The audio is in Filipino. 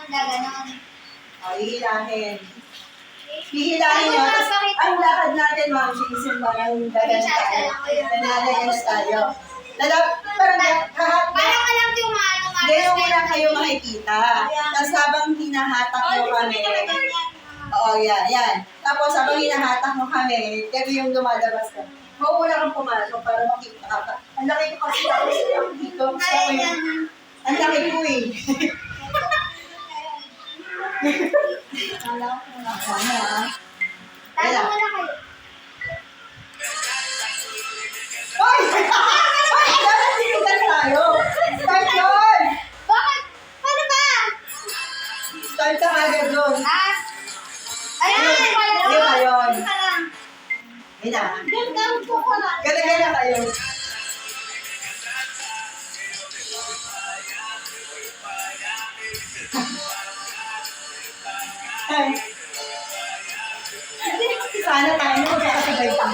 Gaganon. O, hihilahin. Hihilahin nyo. Tapos, ang lakad natin, ma'am, sinisimba ng gagan tayo. Nanalayan tayo. Parang Parang alam yung maano, hindi yung wala kayo makikita. Tapos habang hinahatak mo kami, oo, yan. Tapos habang hinahatak mo kami, kami yung lumalabas ka. Mauuna kang pumasok para makita ka. Ang laki ko kasi ako dito. Ang laki ko eh. Kala ko na. Ano ah? Tayo mo na kayo. Hoy! Hoy! Dapat tinitan tayo! Start yun! Bakit? Paano ba? Start ka agad doon. Ayan! Ayun. Ka lang. Ayun na. Ganda po ko lang. Gala-gala kayo. Ay. Sana tayo magkakasabay pa.